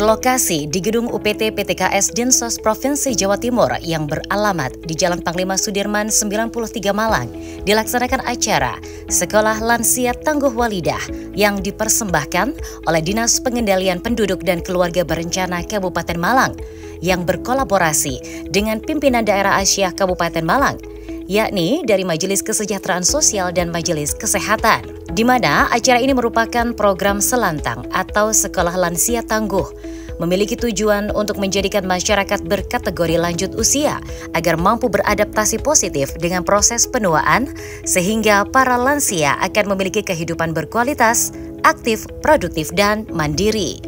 Berlokasi di gedung UPT PTKS Dinsos Provinsi Jawa Timur yang beralamat di Jalan Panglima Sudirman 93 Malang, dilaksanakan acara Sekolah Lansia Tangguh Walidah yang dipersembahkan oleh Dinas Pengendalian Penduduk dan Keluarga Berencana Kabupaten Malang yang berkolaborasi dengan pimpinan daerah Asia Kabupaten Malang, yakni dari Majelis Kesejahteraan Sosial dan Majelis Kesehatan, di mana acara ini merupakan program Selantang atau Sekolah Lansia Tangguh, memiliki tujuan untuk menjadikan masyarakat berkategori lanjut usia agar mampu beradaptasi positif dengan proses penuaan, sehingga para lansia akan memiliki kehidupan berkualitas, aktif, produktif, dan mandiri.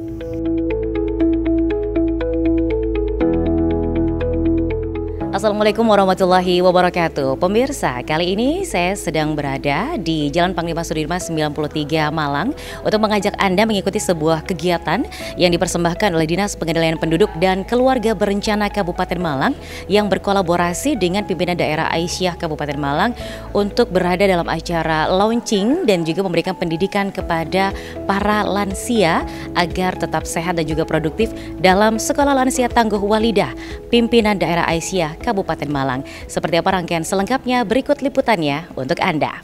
Assalamualaikum warahmatullahi wabarakatuh. Pemirsa, kali ini saya sedang berada di Jalan Panglima Sudirman 93 Malang untuk mengajak Anda mengikuti sebuah kegiatan yang dipersembahkan oleh Dinas Pengendalian Penduduk dan Keluarga Berencana Kabupaten Malang yang berkolaborasi dengan pimpinan daerah Aisyah Kabupaten Malang untuk berada dalam acara launching dan juga memberikan pendidikan kepada para lansia agar tetap sehat dan juga produktif dalam Sekolah Lansia Tangguh Walidah pimpinan daerah Aisyah Kabupaten Malang. Seperti apa rangkaian selengkapnya, berikut liputannya untuk Anda.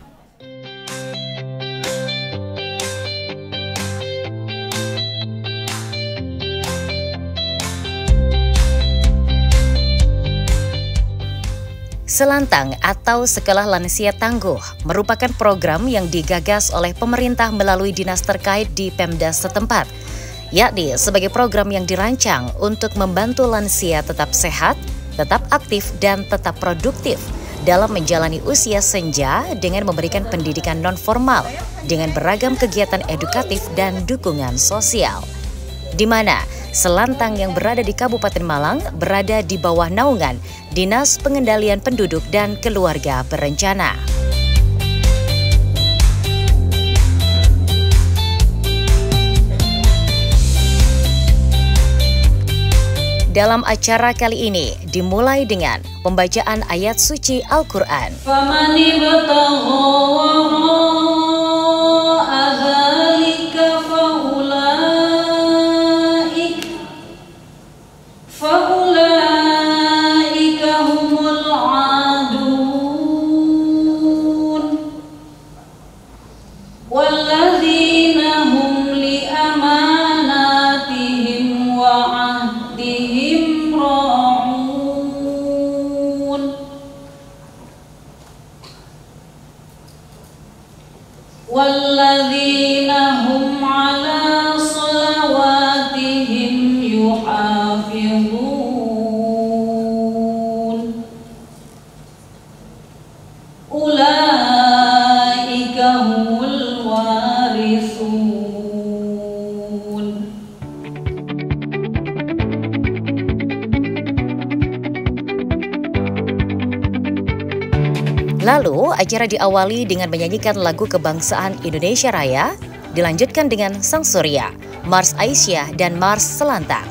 Selantang atau Sekolah Lansia Tangguh merupakan program yang digagas oleh pemerintah melalui dinas terkait di Pemda setempat, yakni sebagai program yang dirancang untuk membantu lansia tetap sehat, tetap aktif, dan tetap produktif dalam menjalani usia senja dengan memberikan pendidikan non-formal dengan beragam kegiatan edukatif dan dukungan sosial. Di mana Selantang yang berada di Kabupaten Malang berada di bawah naungan Dinas Pengendalian Penduduk dan Keluarga Berencana. Dalam acara kali ini dimulai dengan pembacaan ayat suci Al-Quran. Walladzina hum ala salawatihim yuhafizun. Ulaika humul warisun. Lalu, acara diawali dengan menyanyikan lagu kebangsaan Indonesia Raya, dilanjutkan dengan Sang Surya, Mars Aisyah, dan Mars Selantang.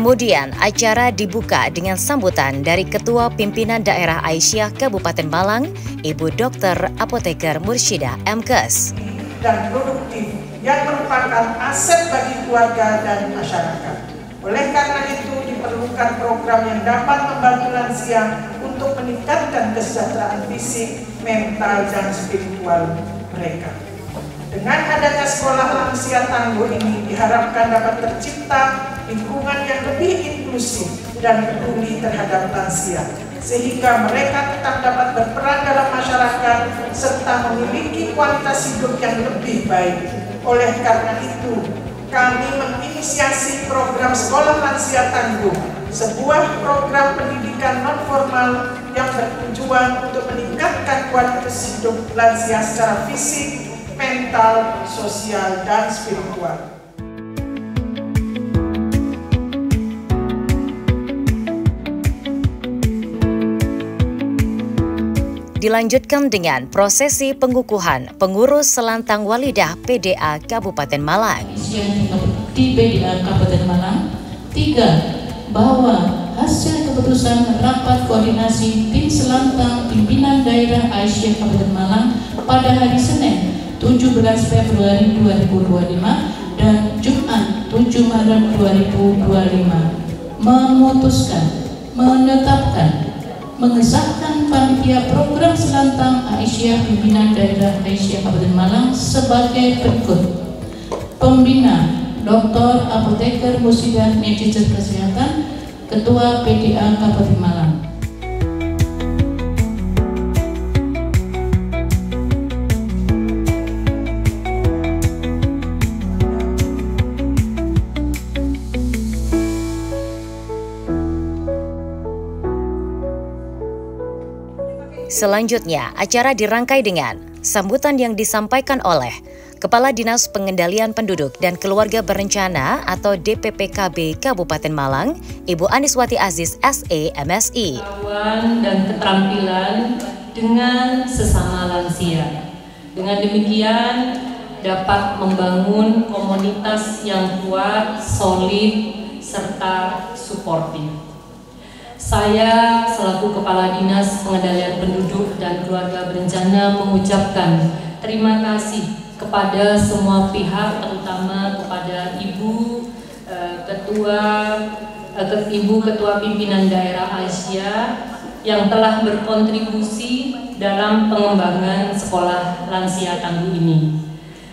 Kemudian acara dibuka dengan sambutan dari Ketua Pimpinan Daerah Aisyah Kabupaten Malang, Ibu Dr. Apoteker Mursyidah Mkes. Dan produktif yang merupakan aset bagi keluarga dan masyarakat. Oleh karena itu diperlukan program yang dapat membantu lansia untuk meningkatkan kesejahteraan fisik, mental, dan spiritual mereka. Dengan adanya Sekolah Lansia Tangguh ini diharapkan dapat tercipta lingkungan yang lebih inklusif dan peduli terhadap lansia, sehingga mereka tetap dapat berperan dalam masyarakat serta memiliki kualitas hidup yang lebih baik. Oleh karena itu, kami menginisiasi program Sekolah Lansia Tangguh, sebuah program pendidikan non-formal yang bertujuan untuk meningkatkan kualitas hidup lansia secara fisik, mental, sosial, dan spiritual. Dilanjutkan dengan prosesi pengukuhan pengurus Selantang Walidah PDA Kabupaten Malang. Di PDA Kabupaten Malang. 3. Bahwa hasil keputusan rapat koordinasi tim Selantang pimpinan daerah Aisyah Kabupaten Malang pada hari Senin 17 Februari 2025 dan Jumat 7 Maret 2025 memutuskan, menetapkan, mengesahkan panitia program Selantang Aisyah pimpinan daerah Aisyah Kabupaten Malang sebagai berikut. Pembina Dr. Apoteker Muslidah Manajer Kesehatan, Ketua PDA Kabupaten Malang. Selanjutnya, acara dirangkai dengan sambutan yang disampaikan oleh Kepala Dinas Pengendalian Penduduk dan Keluarga Berencana atau DPPKB Kabupaten Malang, Ibu Aniswati Aziz SE MSI. Pengetahuan dan keterampilan dengan sesama lansia. Dengan demikian dapat membangun komunitas yang kuat, solid, serta suportif. Saya selaku Kepala Dinas Pengendalian Penduduk dan Keluarga Berencana mengucapkan terima kasih kepada semua pihak, terutama kepada Ibu Ketua Pimpinan Daerah Aisyah yang telah berkontribusi dalam pengembangan Sekolah Lansia Tangguh ini.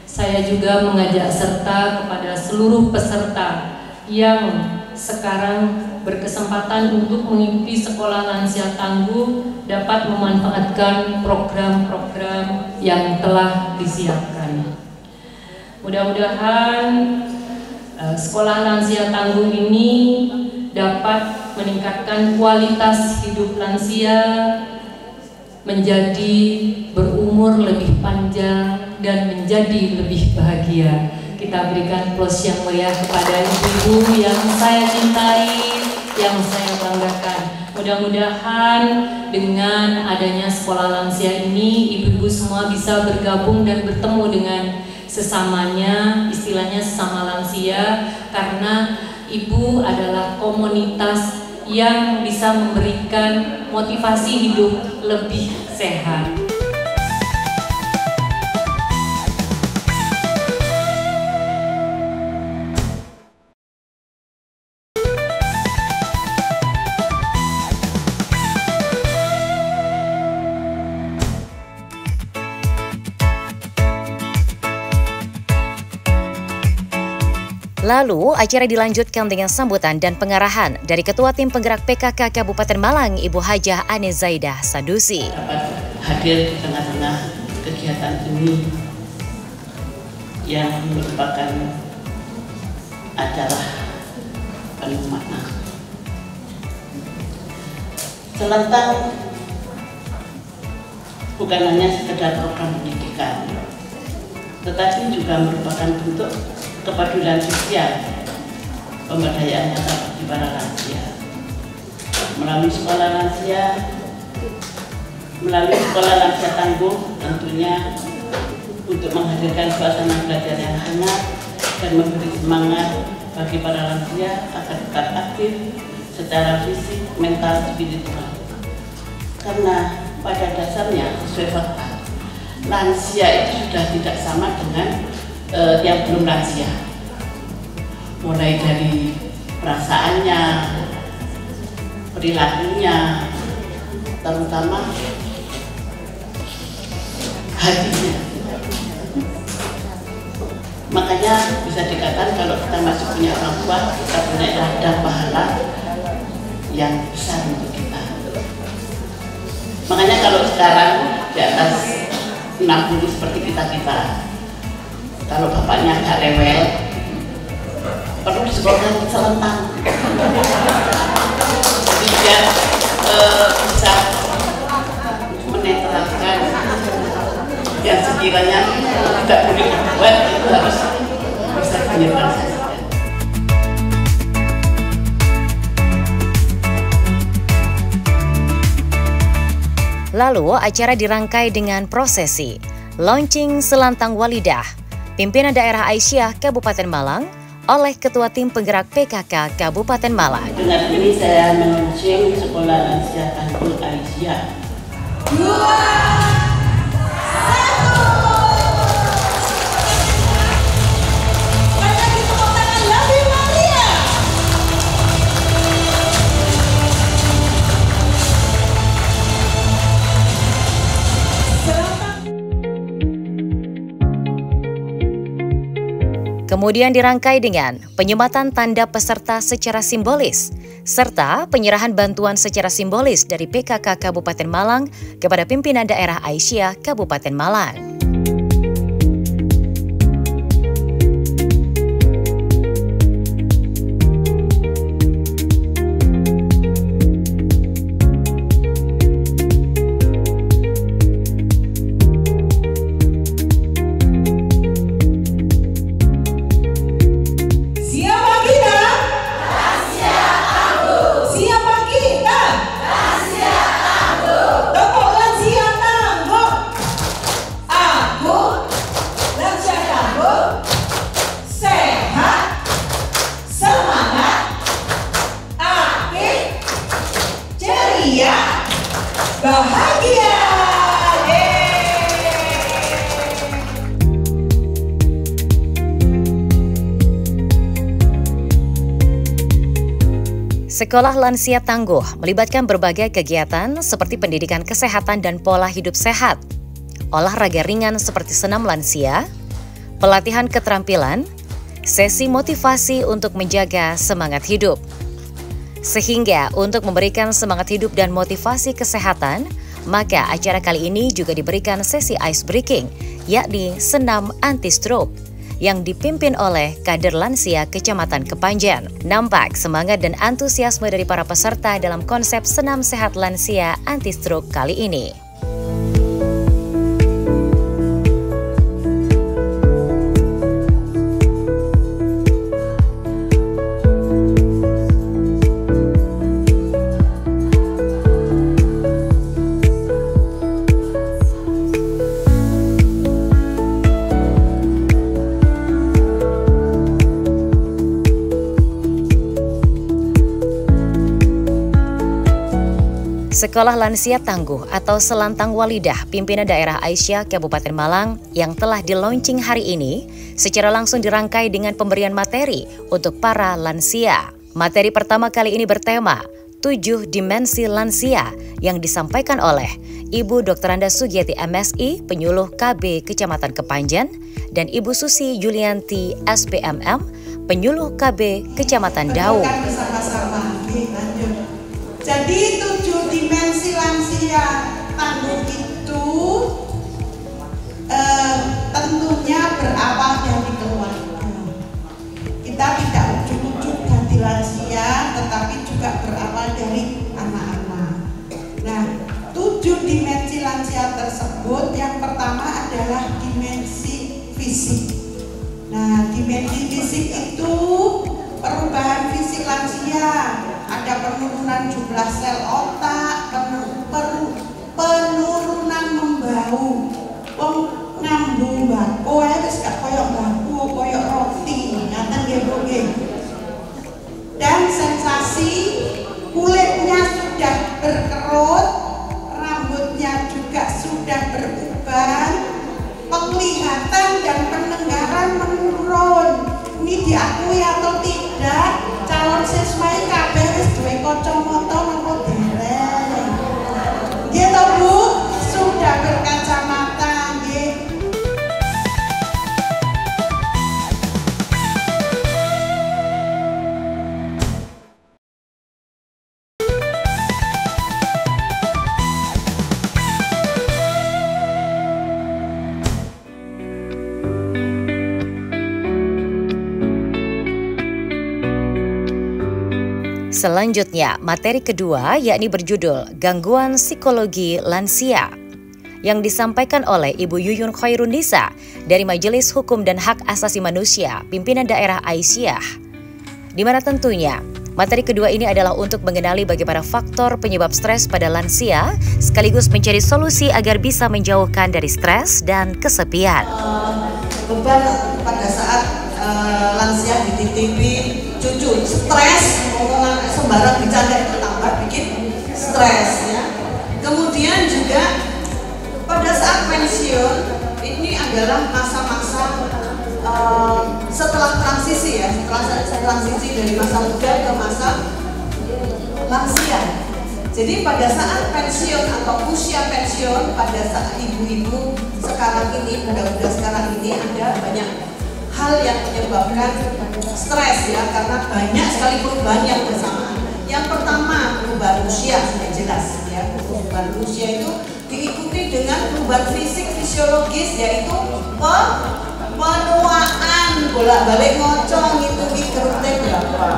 Saya juga mengajak serta kepada seluruh peserta yang sekarang berkesempatan untuk mengikuti Sekolah Lansia Tangguh dapat memanfaatkan program-program yang telah disiapkan. Mudah-mudahan Sekolah Lansia Tangguh ini dapat meningkatkan kualitas hidup lansia, menjadi berumur lebih panjang dan menjadi lebih bahagia. Kita berikan plus yang meriah kepada ibu-ibu yang saya cintai, yang saya banggakan. Mudah-mudahan dengan adanya Sekolah Lansia ini, ibu-ibu semua bisa bergabung dan bertemu dengan sesamanya, istilahnya sesama lansia, karena ibu adalah komunitas yang bisa memberikan motivasi hidup lebih sehat. Lalu, acara dilanjutkan dengan sambutan dan pengarahan dari Ketua Tim Penggerak PKK Kabupaten Malang, Ibu Hajah Ane Zaidah Sadusi. Dapat hadir di tengah-tengah kegiatan ini yang merupakan acara penuh makna. Selantang bukan hanya sekedar program pendidikan, tetapi juga merupakan bentuk kepedulian sosial, pemberdayaan nyata bagi para lansia. Melalui Sekolah Lansia Tangguh tentunya untuk menghadirkan suasana belajar yang hangat dan memberi semangat bagi para lansia agar tetap aktif secara fisik, mental, spiritual. Karena pada dasarnya sesuai fakta, lansia itu sudah tidak sama dengan yang belum lansia, mulai dari perasaannya, perilakunya, terutama hatinya. Makanya bisa dikatakan kalau kita masih punya orang tua, kita punya ladang pahala tangguh seperti kita-kita. Kalau bapaknya agak rewel, perlu disekolahkan selentang. Jadi biar bisa menetralkan yang sekiranya tidak boleh dibuat, itu harus bisa dinetralkan. Lalu acara dirangkai dengan prosesi launching Selantang Walidah Pimpinan Daerah Aisyah Kabupaten Malang oleh Ketua Tim Penggerak PKK Kabupaten Malang. Dengan ini saya meluncing Sekolah Lansia Tangguh Aisyah. 2, 1. Kemudian dirangkai dengan penyematan tanda peserta secara simbolis, serta penyerahan bantuan secara simbolis dari PKK Kabupaten Malang kepada Pimpinan Daerah Aisyah Kabupaten Malang. Bahagia. Sekolah Lansia Tangguh melibatkan berbagai kegiatan seperti pendidikan kesehatan dan pola hidup sehat, olahraga ringan seperti senam lansia, pelatihan keterampilan, sesi motivasi untuk menjaga semangat hidup. Sehingga untuk memberikan semangat hidup dan motivasi kesehatan, maka acara kali ini juga diberikan sesi ice breaking, yakni senam anti-stroke, yang dipimpin oleh kader lansia Kecamatan Kepanjen. Nampak semangat dan antusiasme dari para peserta dalam konsep senam sehat lansia anti-stroke kali ini. Sekolah Lansia Tangguh atau Selantang Walidah Pimpinan Daerah Aisyah Kabupaten Malang yang telah di-launching hari ini secara langsung dirangkai dengan pemberian materi untuk para lansia. Materi pertama kali ini bertema 7 Dimensi Lansia yang disampaikan oleh Ibu Dr. Anda Sugiati MSI, penyuluh KB Kecamatan Kepanjen, dan Ibu Susi Julianti SPMM, penyuluh KB Kecamatan Daung. Jadi 7 dimensi lansia tangguh itu tentunya berawal dari keluarga. Kita tidak ujuk-ujuk ganti lansia, tetapi juga berawal dari anak-anak. Nah, 7 dimensi lansia tersebut yang pertama adalah dimensi fisik. Nah, dimensi fisik itu perubahan fisik lansia. Ada penurunan jumlah sel otak, penurunan membau, ngambu bako, wis gak koyok bako, koyok roti, ngaten nggih. Dan sensasi kulitnya sudah berkerut, rambutnya juga sudah beruban, penglihatan dan pendengaran menurun. Ini diakui atau tidak? Calon siswa kabeh wis duwe kacamata napa dereng. Nggih to Bu, sudah berkacamata nggih. Selanjutnya, materi kedua yakni berjudul Gangguan Psikologi Lansia yang disampaikan oleh Ibu Yuyun Khairunisa dari Majelis Hukum dan Hak Asasi Manusia, Pimpinan Daerah Aisyah. Di mana tentunya materi kedua ini adalah untuk mengenali bagaimana faktor penyebab stres pada lansia sekaligus mencari solusi agar bisa menjauhkan dari stres dan kesepian. Beban pada saat lansia dititipi cucu, stres, sembarang bercanda itu tambah bikin stres ya. Kemudian juga pada saat pensiun ini adalah masa-masa setelah transisi ya, setelah transisi dari masa muda ke masa lansia. Jadi pada saat pensiun atau usia pensiun, pada saat ibu-ibu sekarang ini, muda-muda sekarang ini ada banyak hal yang menyebabkan stres ya, karena banyak sekali perubahan yang bersamaan. Yang pertama, perubahan usia sudah jelas ya. Perubahan usia itu diikuti dengan perubahan fisik fisiologis, yaitu penuaan, bolak-balik ngocong, ngitung kerutnya berapa,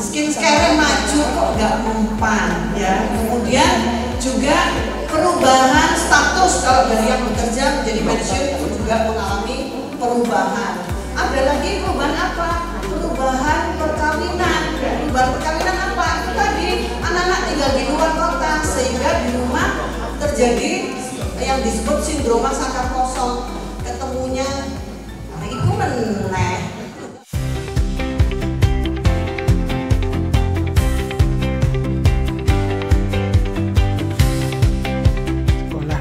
skincare maju kok nggak mempan ya. Kemudian juga perubahan status, kalau dari yang bekerja menjadi pensiun itu juga mengalami perubahan. Ada lagi perubahan apa? Perubahan perkawinan. Perubahan perkawinan apa? Itu tadi anak-anak tinggal di luar kota sehingga di rumah terjadi yang disebut sindrom saka kosong. Ketemunya itu meneh.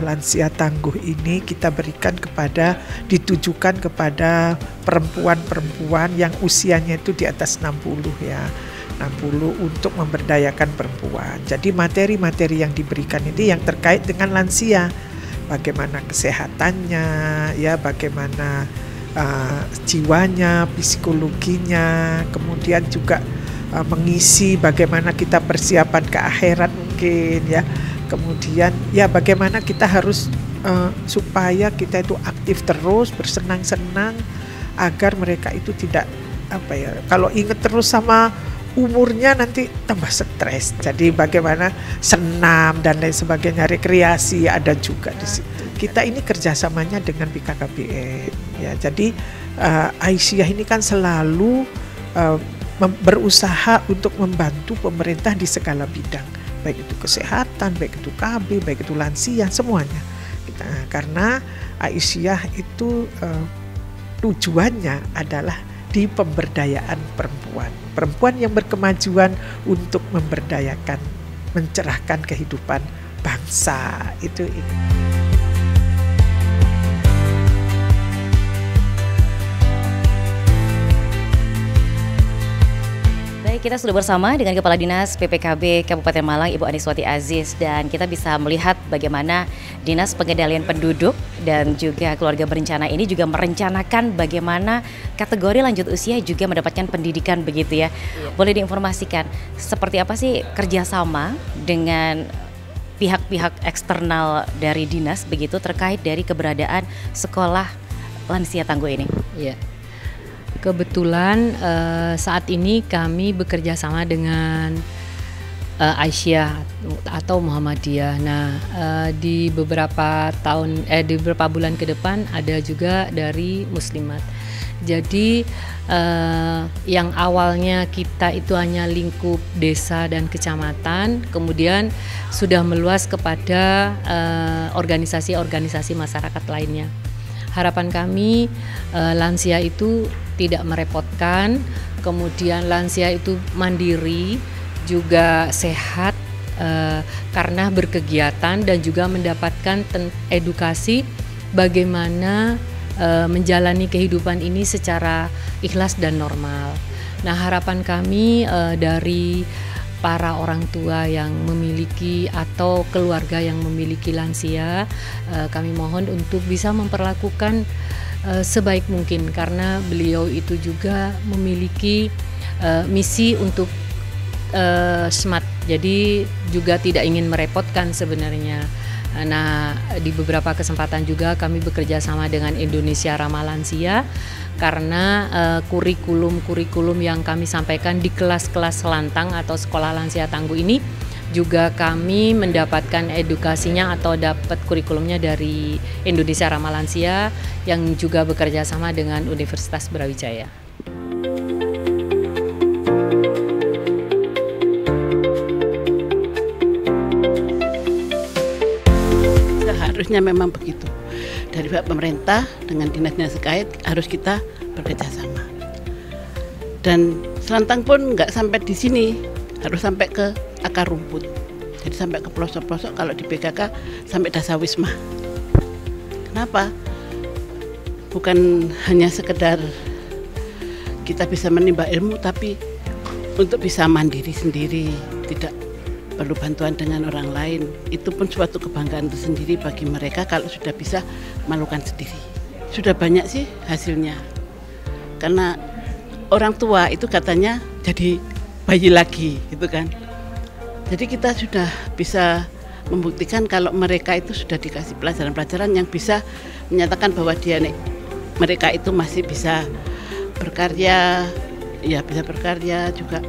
Lansia tangguh ini kita berikan ditujukan kepada perempuan-perempuan yang usianya itu di atas 60 ya. 60 untuk memberdayakan perempuan. Jadi materi-materi yang diberikan ini yang terkait dengan lansia. Bagaimana kesehatannya, ya, bagaimana jiwanya, psikologinya, kemudian juga mengisi bagaimana kita persiapan ke akhirat mungkin ya. Kemudian ya bagaimana kita harus supaya kita itu aktif terus, bersenang-senang agar mereka itu tidak kalau ingat terus sama umurnya nanti tambah stres. Jadi bagaimana senam dan lain sebagainya, rekreasi ada juga di situ. Kita ini kerjasamanya dengan BKKBN ya. Jadi Aisyah ini kan selalu berusaha untuk membantu pemerintah di segala bidang. Baik itu kesehatan, baik itu KB, baik itu lansia, semuanya. Karena Aisyah itu tujuannya adalah di pemberdayaan perempuan. Perempuan yang berkemajuan untuk memberdayakan, mencerahkan kehidupan bangsa. Itu. Kita sudah bersama dengan Kepala Dinas PPKB Kabupaten Malang, Ibu Aniswati Aziz, dan kita bisa melihat bagaimana Dinas Pengendalian Penduduk dan juga Keluarga Berencana ini juga merencanakan bagaimana kategori lanjut usia juga mendapatkan pendidikan begitu ya. Boleh diinformasikan seperti apa sih kerjasama dengan pihak-pihak eksternal dari dinas begitu terkait dari keberadaan sekolah lansia tangguh ini? Iya. Kebetulan saat ini kami bekerja sama dengan Aisyah atau Muhammadiyah. Nah, di beberapa bulan ke depan ada juga dari Muslimat. Jadi yang awalnya kita itu hanya lingkup desa dan kecamatan, kemudian sudah meluas kepada organisasi-organisasi masyarakat lainnya. Harapan kami lansia itu tidak merepotkan, kemudian lansia itu mandiri, juga sehat karena berkegiatan dan juga mendapatkan edukasi bagaimana menjalani kehidupan ini secara ikhlas dan normal. Nah, harapan kami dari para orang tua yang memiliki atau keluarga yang memiliki lansia, kami mohon untuk bisa memperlakukan sebaik mungkin, karena beliau itu juga memiliki misi untuk smart, jadi juga tidak ingin merepotkan sebenarnya. Nah, di beberapa kesempatan juga kami bekerja sama dengan Indonesia Ramah Lansia. karena kurikulum yang kami sampaikan di kelas-kelas Selantang atau Sekolah Lansia Tangguh ini juga kami mendapatkan edukasinya atau dapat kurikulumnya dari Indonesia Ramah Lansia yang juga bekerja sama dengan Universitas Brawijaya. Seharusnya memang begitu. Dari pihak pemerintah dengan dinas-dinas terkait harus kita bekerja sama. Dan Selantang pun nggak sampai di sini, harus sampai ke akar rumput. Jadi sampai ke pelosok-pelosok, kalau di PKK sampai dasawisma. Kenapa? Bukan hanya sekedar kita bisa menimba ilmu, tapi untuk bisa mandiri sendiri, tidak perlu bantuan dengan orang lain. Itu pun suatu kebanggaan tersendiri bagi mereka kalau sudah bisa melakukan sendiri. Sudah banyak sih hasilnya. Karena orang tua itu katanya jadi bayi lagi gitu kan. Jadi kita sudah bisa membuktikan kalau mereka itu sudah dikasih pelajaran-pelajaran yang bisa menyatakan bahwa mereka itu masih bisa berkarya, ya bisa berkarya juga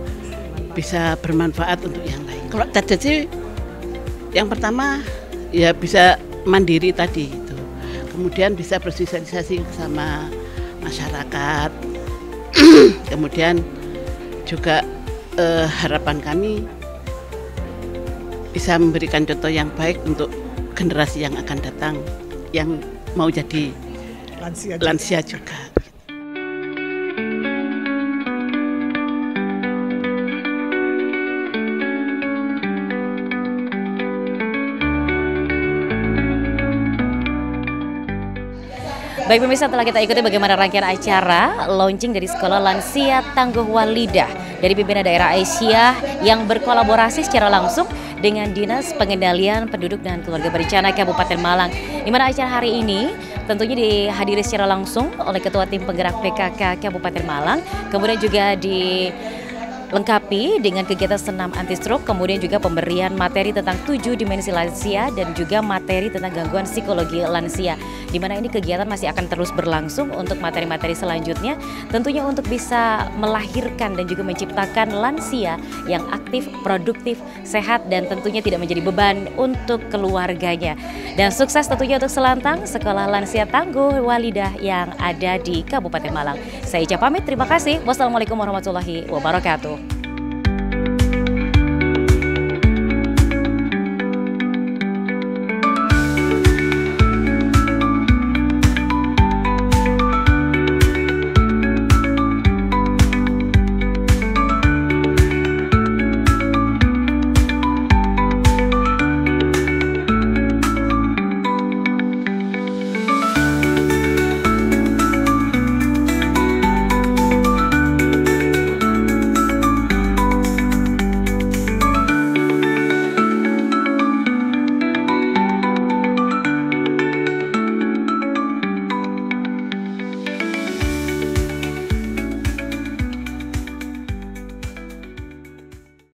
bisa bermanfaat untuk yang lain. Kalau target sih yang pertama ya bisa mandiri tadi itu. Kemudian bisa bersosialisasi sama masyarakat. Kemudian juga harapan kami bisa memberikan contoh yang baik untuk generasi yang akan datang yang mau jadi lansia juga. Baik pemirsa, telah kita ikuti bagaimana rangkaian acara launching dari Sekolah Lansia Tangguh Walidah dari pimpinan daerah Asia yang berkolaborasi secara langsung dengan Dinas Pengendalian Penduduk dan Keluarga Berencana Kabupaten Malang. Di mana acara hari ini tentunya dihadiri secara langsung oleh Ketua Tim Penggerak PKK Kabupaten Malang, kemudian juga dilengkapi dengan kegiatan senam anti-stroke, kemudian juga pemberian materi tentang 7 dimensi lansia dan juga materi tentang gangguan psikologi lansia. Di mana ini kegiatan masih akan terus berlangsung untuk materi-materi selanjutnya, tentunya untuk bisa melahirkan dan juga menciptakan lansia yang aktif, produktif, sehat, dan tentunya tidak menjadi beban untuk keluarganya. Dan sukses tentunya untuk Selantang, Sekolah Lansia Tangguh Walidah yang ada di Kabupaten Malang. Saya Ica pamit, terima kasih. Wassalamualaikum warahmatullahi wabarakatuh.